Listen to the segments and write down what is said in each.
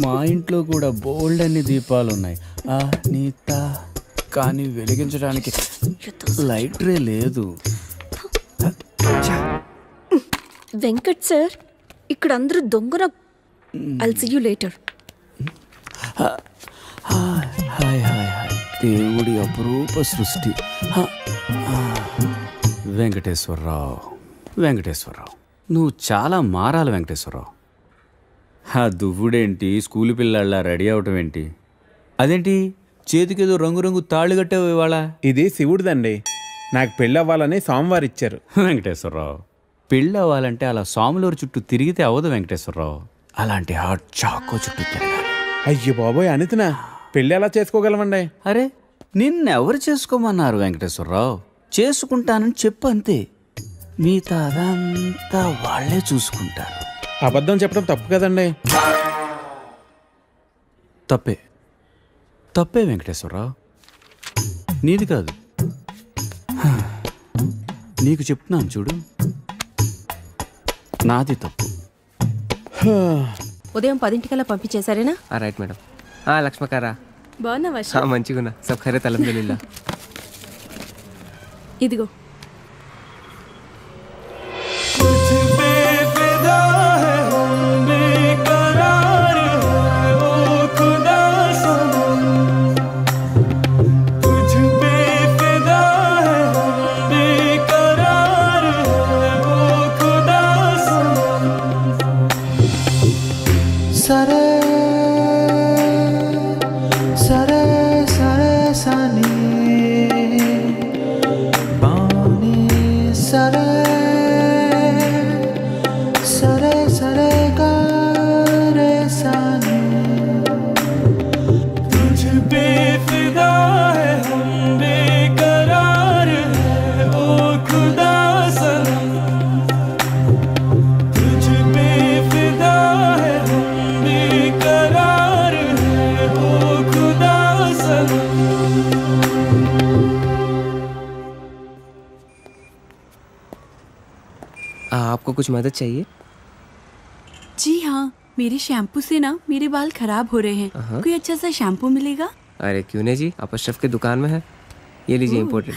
మా ఇంట్లో కూడా బోల్డ్ అన్ని దీపాలు ఉన్నాయి నీత, కానీ వెలిగించడానికి లైటరే లేదు. వెంకట్ సార్, ఇక్కడ అందరూ దొంగన. I'll see you later. Hi hi hi, దేవుడి అపురూప సృష్టి. వెంకటేశ్వరరావు, వెంకటేశ్వరరావు, నువ్వు చాలా మారాలి వెంకటేశ్వరరావు. దువ్వుడేంటి, స్కూల్ పిల్లల్లా రెడీ అవటం ఏంటి? అదేంటి చేతికేదో రంగురంగు తాళ్ళు కట్టావు ఇవాళ? ఇది శివుడిదండి, నాకు పెళ్ళి అవ్వాలని స్వామివారు ఇచ్చారు. వెంకటేశ్వరరావు, పెళ్ళి అవ్వాలంటే అలా స్వాములూరు చుట్టూ తిరిగితే అవ్వదు వెంకటేశ్వరరావు. అలాంటి హాట్ చాకో చుట్టూ తిరగాలి. అయ్యో బాబోయ్ అనితనా, పెళ్ళి ఎలా చేసుకోగలమండి? అరే నిన్నెవరు చేసుకోమన్నారు వెంకటేశ్వరరావు? చేసుకుంటానని చెప్పు అంతే, మిగతా అదంతా వాళ్లే చూసుకుంటారు. అబద్ధం చెప్పడం తప్పు కదండి. తప్పే తప్పే వెంకటేశ్వరరావు, నీది కాదు. నీకు చెప్తున్నాను చూడు, నాది తప్పు. ఉదయం 10 పంపించేశారేనా? Right madam. లక్ష్మకారా బాగున్నావా? మంచిగున్నా, సబ్ ఖైరత్ అల్హమ్దులిల్లాహ్. ఇదిగో आपको कुछ मदद चाहिए? जी हाँ, मेरे शैम्पू से ना मेरे बाल खराब हो रहे हैं। कोई अच्छा सा शैम्पू मिलेगा? अरे क्यों नहीं जी, आप अशरफ की दुकान में है, ये लीजिए इम्पोर्टेड।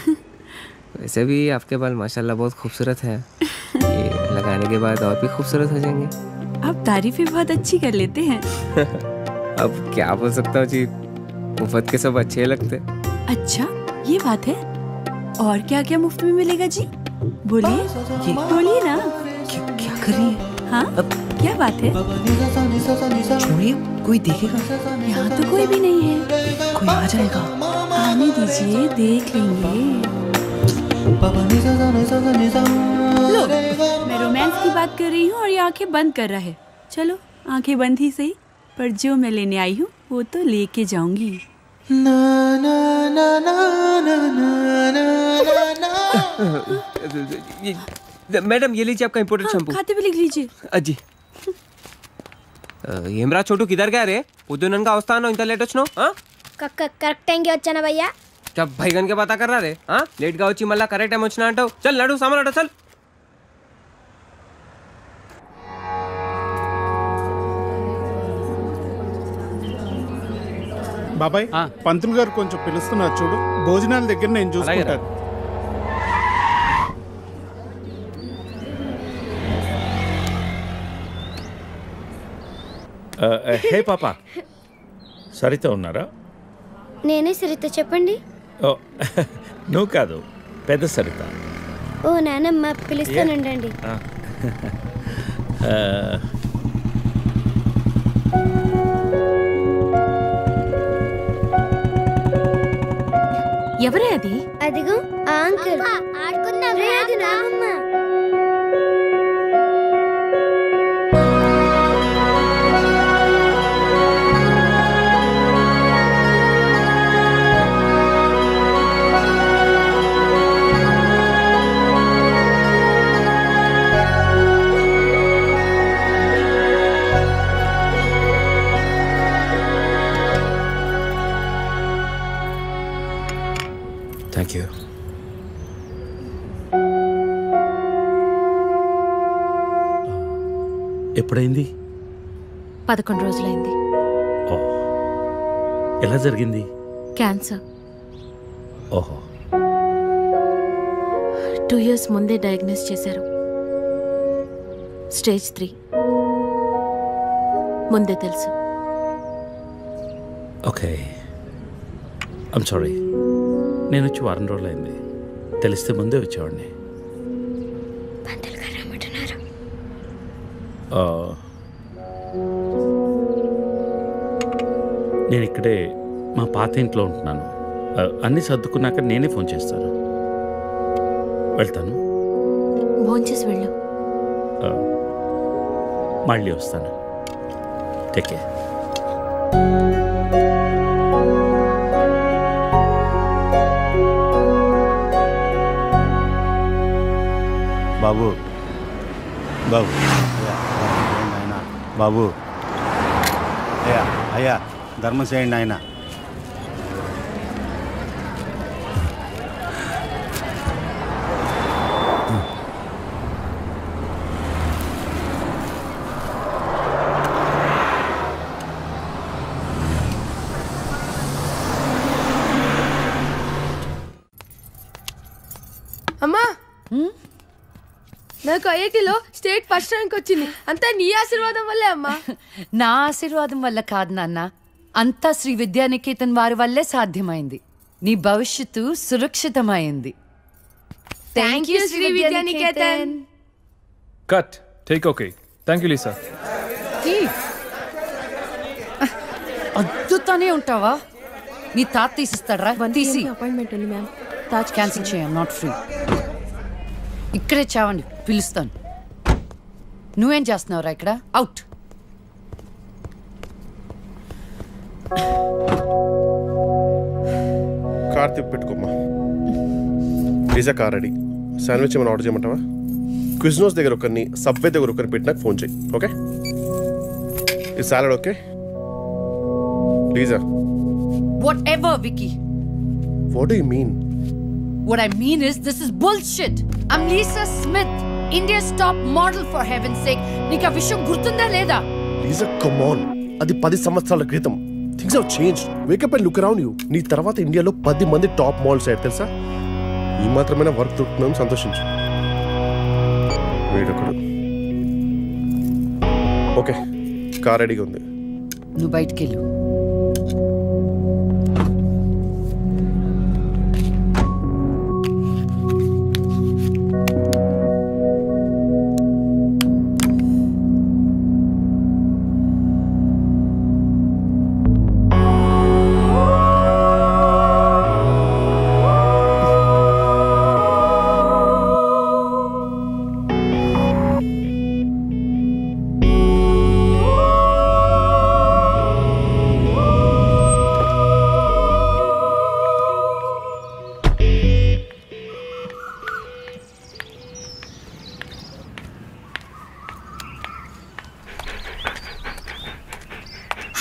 वैसे भी आपके बाल माशाल्लाह बहुत खूबसूरत है, ये लगाने के बाद और भी खूबसूरत हो जाएंगे। आप तारीफें बहुत अच्छी कर लेते हैं। अब क्या बोल सकता हूँ जी, मुफ्त के सब अच्छे लगते। अच्छा ये बात है, और क्या क्या मुफ्त में मिलेगा जी? बोलिए बोलिए ना। क्या कर रही है? हाँ क्या बात है? छोड़िए, कोई देखेगा। यहाँ तो कोई भी नहीं है। कोई आ जाएगा। आने दीजिए, देख लेंगे। लो, मैं रोमांस की बात कर रही हूँ और ये आंखें बंद कर रहा है। चलो आंखें बंद ही सही, पर जो मैं लेने आई हूँ वो तो लेके जाऊंगी। मैडम ये लीजिए आपका इम्पोर्टेड शैम्पू। खाते भी लिख लीजिए। अजी ఏమ్రా చోటు కిదర్ గా రే, పొద్దుననగా వస్తాను ఇంత లేట్ వచ్చినావు? కరెక్ట్ టైంకి వచ్చానా భయ్యా? జబ్ భైగన్ కే బాతా కర్ రా రే, లేట్ గా వచ్చి మళ్ళా కరెక్ట్ టైం వచ్చినా అంటావు. చల్ నడు, సామాన్ అడు చల్. బాబాయ్ పంతులు గారు కొంచెం పిలుస్తున్నారు చూడు, భోజనాల దగ్గర నేను చూసుకుంటాను. హే పాప, సరిత ఉన్నారా? నేనే సరిత, చెప్పండి. ఓ నువ్వు కాదు, పెద్ద సరిత. ఓ నానమ్మ, పిలుస్తానండి. ఎవరే అది? అదిగో ఆ అంకుల్. ఆడుకుందాం రే, అది నానమ్మ. Thank you. ఎప్పుడైంది? 11 రోజులైంది. ఓ, ఎలా జరిగింది? క్యాన్సర్. ఓహో. 2 years ముందే డయాగ్నోస్ చేశారు. స్టేజ్ 3 ముందే తెలుసు. Okay, I'm sorry. నేను వచ్చి 1 రోజులైంది. తెలిస్తే ముందే వచ్చేవాడిని. నేను ఇక్కడే మా పాత ఇంట్లో ఉంటున్నాను. అన్నీ సర్దుకున్నాక నేనే ఫోన్ చేస్తాను. వెళ్తాను. భోంచేసి వెళ్ళు. మళ్ళీ వస్తాను. Take care. బాబు బాబు ఆయన బాబు అయ్యా అయ్యా ధర్మం చేయండి ఆయన. అమ్మా, నాకు ఐఐటీలో స్టేట్ ఫస్ట్ ర్యాంక్ వచ్చింది. అంతా నీ ఆశీర్వాదం వల్లే అమ్మా. నా ఆశీర్వాదం వల్ల కాదు నాన్న, అంతా శ్రీ విద్యానికేతన్ వారి వల్లే సాధ్యమైంది. నీ భవిష్యత్తు సురక్షితమైంది. Thank you Shri Vidyaniketan. Cut. Take okay. Thank you Lisa. అద్దుతానే ఉంటావా? నీ తాత తీసిస్తాడరా? తీసి అపాయింట్మెంట్ ఉంది మ్యామ్. తాజ్ క్యాన్సిల్ చేయం. Not free. ఇక్కడే చావండి, పిలుస్తాను. నువ్వేం చేస్తున్నావురా ఇక్కడ? అవుట్. కార్ తిప్పి పెట్టుకోమ్మా. Pizza car ready. శాండ్విచ్ ఏమైనా ఆర్డర్ చేయమంటావా? క్విజ్నోస్ దగ్గర ఒకరిని, సబ్వే దగ్గర ఒకరిని పెట్టి నాకు ఫోన్ చేయి. ఓకే? ఈ salad okay? Pizza. Whatever, Vicky. What do you mean? What I mean is, this is bullshit. I'm Lisa Smith, India's top model, for heaven's sake. Nika visham gurtunda leda? Lisa, come on. అది 10 సంవత్సరాల క్రితం. Things have changed. Wake up and look around you. నీ తర్వాత ఇండియాలో 10 మంది top models అయ్యారు తెలుసా? ఈ మాత్రమైనా వర్క్ దొరుకుతున్నాం, సంతోషించు. వీడొకడు. ఓకే, కార్ రెడీగా ఉంది. నువ్వు బయటికెళ్ళు.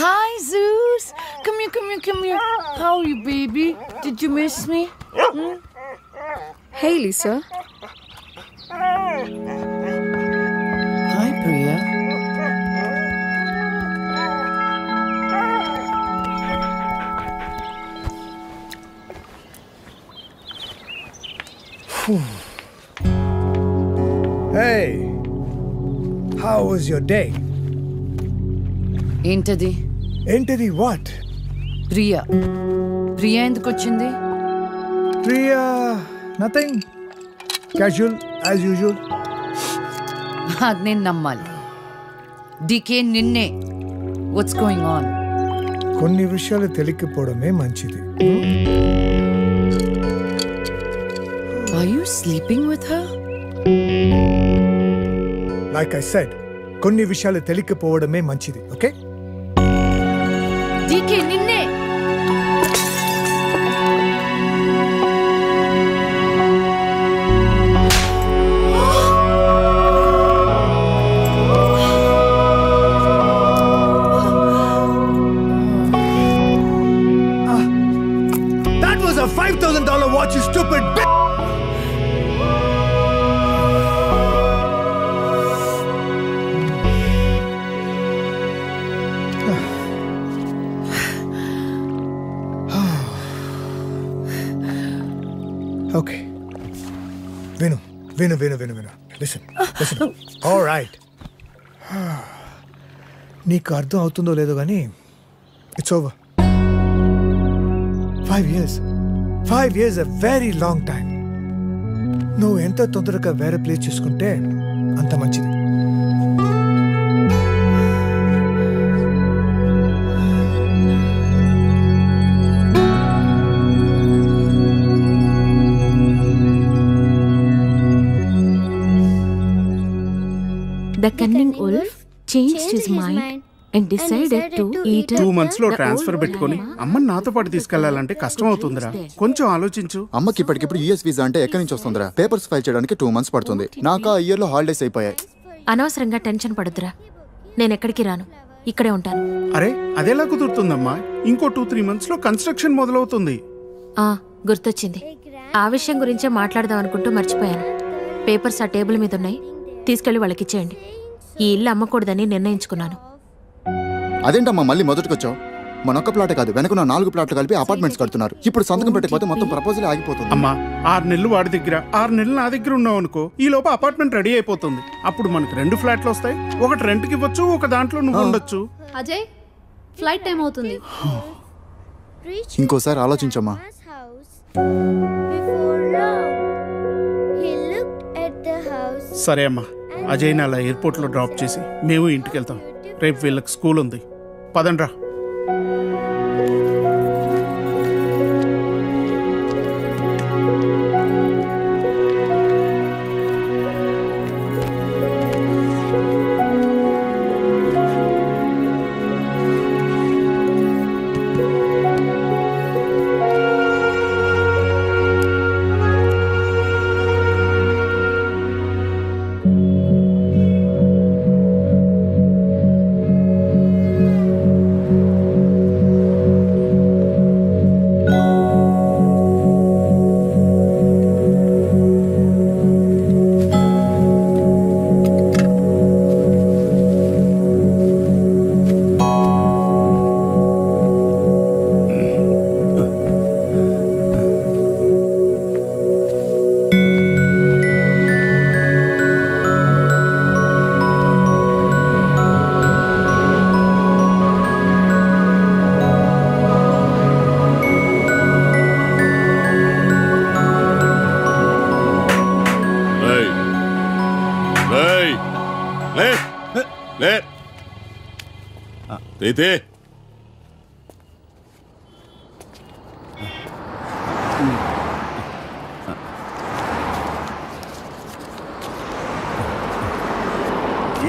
Hi, Zeus. Come here, come here, come here. How are you, baby? Did you miss me? Hey, Lisa. Hi, Priya. Hey, how was your day? ఏంటది? ఏంటది? What? ప్రియా. ప్రియా ఎందుకు వచ్చింది? Priya, nothing. Casual, as usual. అది నేను నమ్మాలి. DK నిన్నే. What's going on? కొన్ని విషయాలు తెలియకపోవడమే మంచిది. Are you sleeping with her? Like I said, కొన్ని విషయాలు తెలియకపోవడమే మంచిది. Okay? డీకే నిన్నే. That was a $5,000 watch, you stupid bitch! Okay విను విను విను విను విను లిసన్ లిసన్ ఆల్ రైట్ నీకు అర్థం అవుతుందో లేదో కానీ it's over 5 years 5 years a very long time నువ్వు ఎంత తొందరగా వేరే ప్లేస్ చూసుకుంటే అంత మంచిది The cunning wolf changed his mind and decided to eat 2 months లో ట్రాన్స్ఫర్ పెట్టుకొని అమ్మని నాతో పాటు తీసుకెళ్లాలంటే కష్టం అవుతుందిరా కొంచెం ఆలోచించు. అమ్మకి ఇప్పటికిప్పుడు యుఎస్ వీసా అంటే ఎక్కడి నుంచి వస్తుందిరా? పేపర్స్ ఫైల్ చేయడానికి 2 months పడుతుంది. నాకు ఆ ఇయర్ లో హాలిడేస్ అయిపోయాయి. అనవసరంగా టెన్షన్ పడొద్దురా. నేను ఎక్కడికి రాను, ఇక్కడే ఉంటాను. అరే అదెలా కుదురుతుందమ్మా? ఇంకో 2-3 months లో కన్స్ట్రక్షన్ మొదలవుతుంది. గుర్తొచ్చింది. ఆ విషయం గురించే మాట్లాడదాం అనుకుంటూ మర్చిపోయాను. పేపర్స్ ఆ టేబుల్ మీద ఉన్నాయి, తీసుకెళ్లి వాళ్ళకి ఇచ్చేయండి. ఈ ఇల్లు అమ్మకూడదని నిర్ణయించుకున్నాను. అదేంటమ్మా మళ్ళీ మొదటికొచ్చావు? మనొక్క ప్లాట్ కాదు, వెనక 4 ప్లాట్లు కలిపి అపార్ట్మెంట్స్ కడుతున్నారు. ఇప్పుడు సంతకం పెట్టకపోతే మొత్తం ప్రపోజల్ ఆగిపోతుంది. అమ్మా 6 నెలలు వాడి దగ్గర 6 నెలలు నా దగ్గర ఉన్నావు అనుకో, ఈ లోపు అపార్ట్మెంట్ రెడీ అయిపోతుంది. అప్పుడు మనకు 2 ఫ్లాట్లు వస్తాయి. ఒకటి రెంట్కి ఇవ్వచ్చు, ఒక దాంట్లో నువ్వు ఉండొచ్చు. అజయ్ ఫ్లైట్ టైం అవుతుంది. ఇంకోసారి ఆలోచించమ్మా. సరే అమ్మా, అజయ్ని అలా ఎయిర్పోర్ట్లో డ్రాప్ చేసి మేము ఇంటికి వెళ్తాం. రేపు వీళ్ళకి స్కూల్ ఉంది. పదండ్రా. అయితే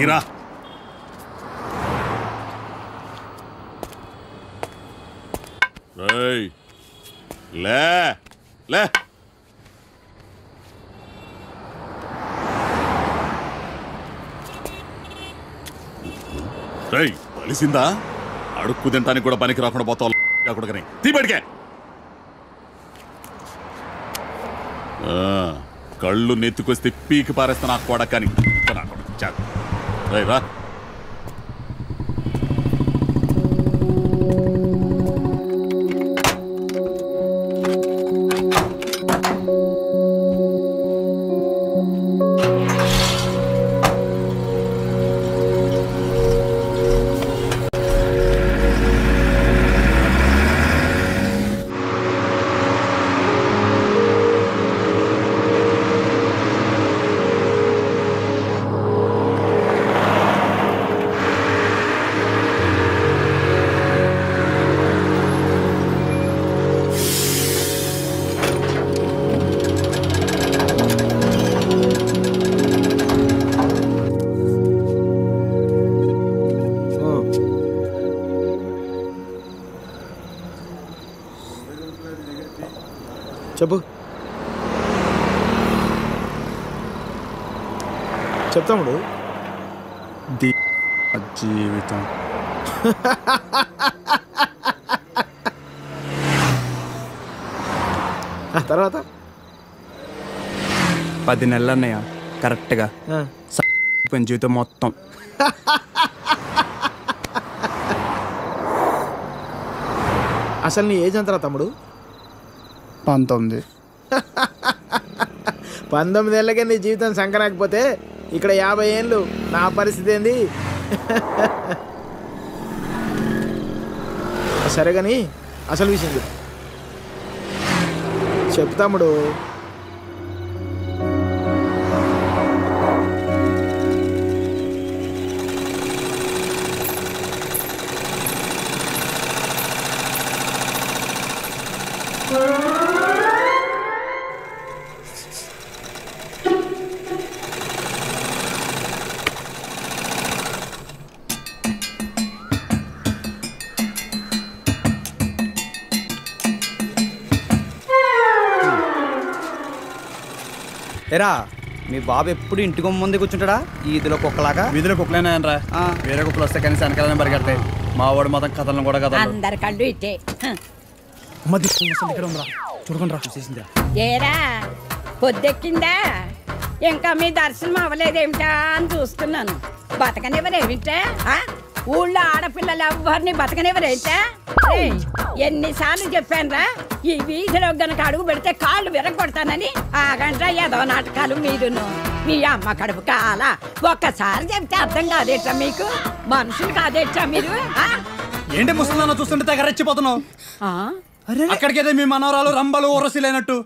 ఈరా రేయ్ లే లే రేయ్ కలిసిందా? అడుక్కు తింటానికి కూడా పనికి రాకుండా పోతావు కొడుకని తీబడికే. కళ్ళు నెత్తుకొస్తే పీకి పారేస్తా నాకు కొడకని రా. చెప్పు. చెప్తాముడు జీవితం తర్వాత 10 నెలలు అన్నయ్య కరెక్ట్గా జీవితం మొత్తం. అసలు నీ ఏజ్ ఎంతరా తమ్ముడు? 19. 19 ఏళ్ళకే నీ జీవితం సంకరాకపోతే ఇక్కడ 50 ఏళ్ళు నా పరిస్థితి ఏంది? సరే కానీ అసలు విషయం చెప్తాముడు. ఎరా మీ బాబు ఎప్పుడు ఇంటికి ముందే కూర్చుంటాడా? ఈదిలో కుక్కలాగా. వీధిలో కుక్కలేనాయనరా, వేరే కుక్కలు వస్తే కనీసం వెనకాలనే పరిగెడతాయి. మా వాడు మాత్రం కథలను కూడా కదా అందరి కళ్ళు ఇట్టే. చూడకుండా చూసేసిందా? ఏరా పొద్దెక్కిందా? ఇంకా మీ దర్శనం అవ్వలేదేమిటా అని చూస్తున్నాను. బతకనివ్వరేమిటా? ఊళ్ళో ఆడపిల్లలు ఎవరిని బతకనివ్వరేమిటా? ఎన్నిసార్లు చెప్పానురా, ఈ వీధిలో గనక అడుగు పెడితే కాళ్ళు విరగొడతానని. ఆగండ్రా ఏదో నాటకాలు మీరును. మీ అమ్మ కడుపు కాలా. ఒక్కసారి చెప్తే అర్థం కాదేట్రా మీకు? మనుషులు కాదేట్రా మీరు? ఏంటి ముసలిదాన్ని చూస్తుంటే తెగ రెచ్చిపోతున్నావు? అక్కడికైతే మీ మనవరాలు రంబలు ఊరసిలేనట్టు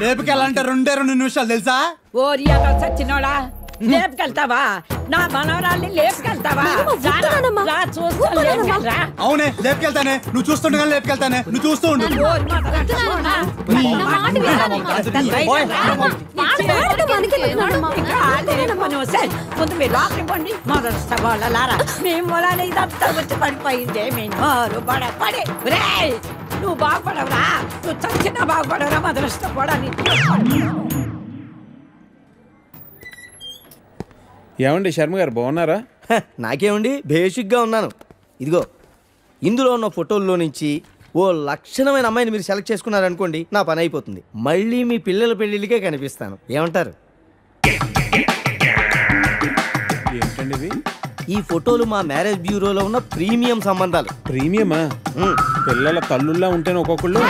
లేపుకెళ్ళాలంటే 2 నిమిషాలు తెలుసా? ఓరియాలో చచ్చినోడా, లేపుకెళ్తావా? నా మనవరాల్ని లేపుకెళ్తావా? అవునే లేపుకెళ్తానే. నువ్వు చూస్తుండగా లేపుకెళ్తానే. నువ్వు చూస్తూ ఉండు. ముందు మీరు లోపలిపోండి. మొదటి వాళ్ళలారా మీ మూలాలు ఇదంతా వచ్చి పడిపోయిందే. మీ నోరు పడి నువ్వు బాగుపడవురా, నువ్వు చచ్చినా బాగుపడవురా. మొదలుష్టపోవడాన్ని ఏమండి శర్మ గారు బాగున్నారా? నాకేమండి, బేసిక్గా ఉన్నాను. ఇదిగో ఇందులో ఉన్న ఫోటోల్లో నుంచి ఓ లక్షణమైన అమ్మాయిని మీరు సెలెక్ట్ చేసుకున్నారనుకోండి, నా పని అయిపోతుంది. మళ్ళీ మీ పిల్లల పెళ్ళిళ్ళకే కనిపిస్తాను. ఏమంటారు? ఏంటండి ఇవి? ఈ ఫోటోలు మా మ్యారేజ్ బ్యూరోలో ఉన్న ప్రీమియం సంబంధాలు. ప్రీమియమా? పిల్లల తల్లుల్లా ఉంటేనే ఒక్కొక్కళ్ళు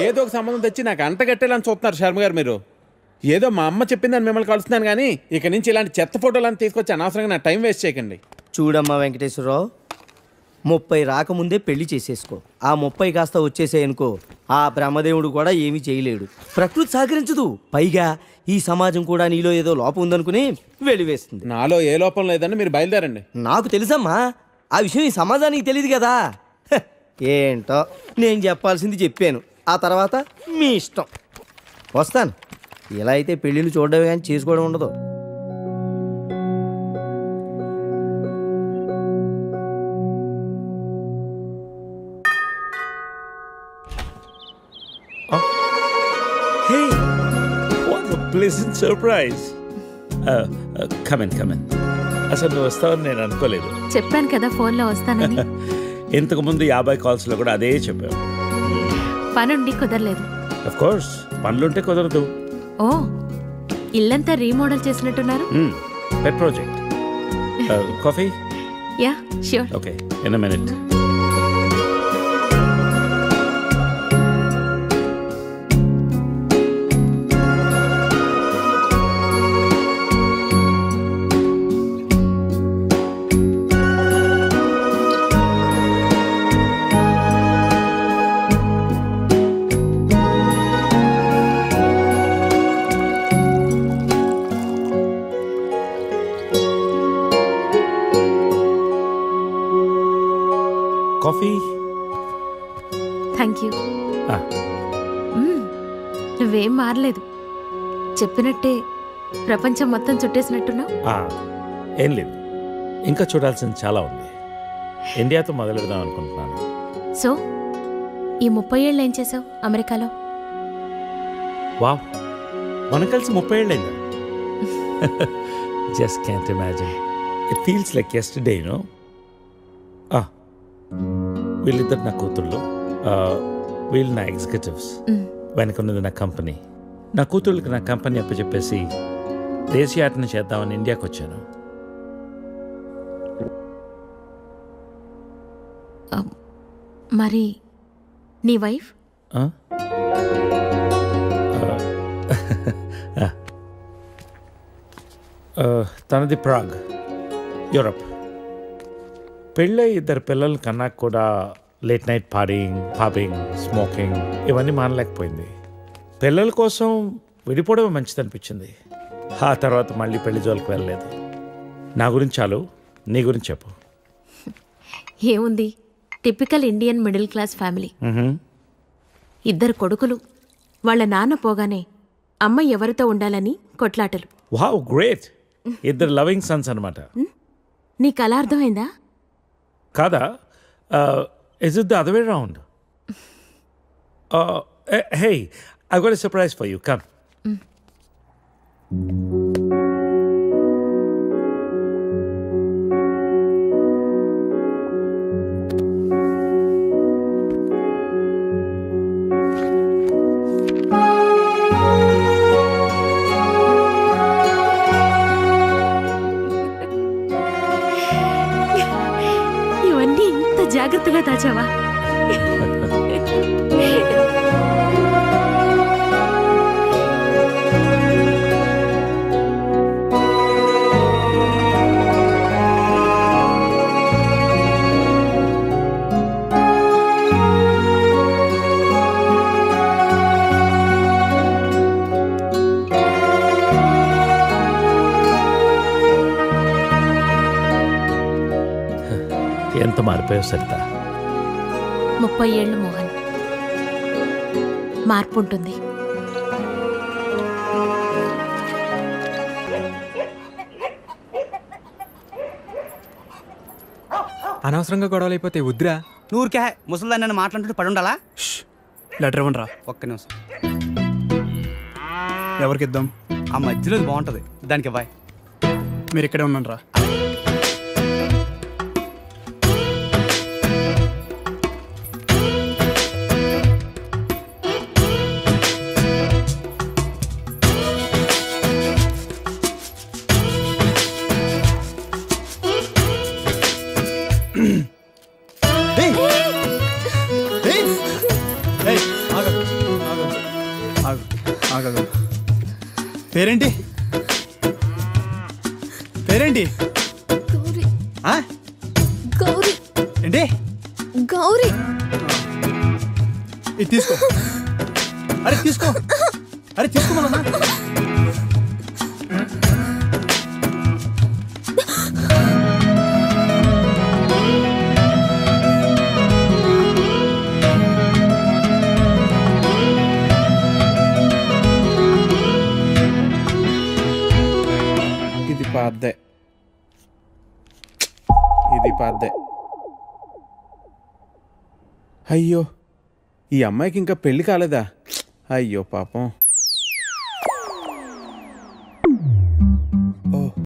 ఏదో ఒక సంబంధం తెచ్చి నాకు అంటగట్టేలని చూస్తున్నారు శర్మ గారు మీరు. ఏదో మా అమ్మ చెప్పిందని మిమ్మల్ని కలుస్తున్నాను కానీ ఇక నుంచి ఇలాంటి చెత్త ఫోటోలను తీసుకొచ్చి అనవసరంగా నా టైం వేస్ట్ చేయకండి. చూడమ్మా వెంకటేశ్వరరావు, 30 రాకముందే పెళ్లి చేసేసుకో. ఆ 30 కాస్త వచ్చేసేయనుకో, ఆ బ్రహ్మదేవుడు కూడా ఏమీ చేయలేడు. ప్రకృతి సహకరించదు. పైగా ఈ సమాజం కూడా నీలో ఏదో లోపం ఉందనుకుని వెలివేస్తుంది. నాలో ఏ లోపం లేదని మీరు బయలుదేరండి. నాకు తెలుసమ్మా, ఆ విషయం ఈ సమాజానికి తెలియదు కదా. ఏంటో నేను చెప్పాల్సింది చెప్పాను. ఆ తర్వాత మీ ఇష్టం. వస్తాను. ఇలా అయితే పెళ్ళిళ్ళు చూడడమే కానీ చేసుకోవడం ఉండదు. Hey, what a pleasant surprise. Come in. అసలు నువ్వు వస్తావని నేను అనుకోలేదు. చెప్పాను కదా ఫోన్లో వస్తానని. ఇంతకు ముందు 50 కాల్స్లో కూడా అదే చెప్పావు. పనుండి కుదరలేదు. ఆఫ్ కోర్స్ పనులుంటే కుదరదు. ఓ, ఇల్లంతా రీమోడల్ చేసినట్టున్నారు. పెట్ project. Coffee? Yeah sure. Okay, in a minute. Coffee? Thank you. నువ్వేం మారలేదు. చెప్పినట్టే ప్రపంచం మొత్తం చుట్టేసినట్టున్నావు. ఏం లేదు, ఇంకా చూడాల్సింది చాలా ఉంది. ఇండియాతో మొదలెడదాం అనుకుంటున్నాను. సో ఈ 30 ఏళ్ళు ఏం చేసావు అమెరికాలో? వావ్, మనం కలిసి 30 ఏళ్ళైందా? Just can't imagine. It feels like yesterday, you know. వీళ్ళిద్దరు నా కూతుళ్ళు, వీళ్ళు నా ఎగ్జిక్యూటివ్స్. వెనకున్నది నా కంపెనీ. నా కూతుళ్ళకి నా కంపెనీ అప్పచెప్పేసి దేశీయాటన చేద్దామని ఇండియాకి వచ్చాను. మరి నీ వైఫ్? తనది ప్రాగ్, యూరప్. పెళ్ళై 2 పిల్లలు కన్నా కూడా late night partying, pubbing, smoking ఇవన్నీ మానలేకపోయింది. పిల్లల కోసం విడిపోవడం మంచిది అనిపించింది. ఆ తర్వాత మళ్ళీ పెళ్లి జోలికి వెళ్ళలేదు. నా గురించి చాలు, నీ గురించి చెప్పు. ఏముంది, typical Indian middle class family. 2 కొడుకులు. వాళ్ళ నాన్న పోగానే అమ్మ ఎవరితో ఉండాలని కొట్లాటలు. Wow, great. 2 లవింగ్ సన్స్ అనమాట. నీకు అలా అర్థమైందా? కాదా? Is it the other way round? Hey, I got a surprise for you. Come. ఇవన్నీ ఇంత జాగ్రత్తగా దాచావా? ఎంత మారిపోయావు సరిత. 30 ఏళ్ళు మోహన్. మార్పు ఉంటుంది. అనవసరంగా గొడవలు అయిపోతే వద్దురా. నూరికే ముసలిదాన్ని నన్ను మాట్లాడుతూ పడి ఉండాలా? లెటర్ ఇవ్వండి రా. ఒక్క నిమిషం. ఎవరికి ఇద్దాం? ఆ మధ్యలో బాగుంటుంది, దానికి బాయ్. మీరు ఇక్కడే ఉన్నాను రా. పేరేంటి? పేరేంటి? గౌరీ. ఏంటి? గౌరీ. ఇది తీసుకో. అరే తీసుకో. అరే తీసుకోమన్నా. ఇది పాద్దే. అయ్యో, ఈ అమ్మాయికి ఇంకా పెళ్లి కాలేదా? అయ్యో పాపం.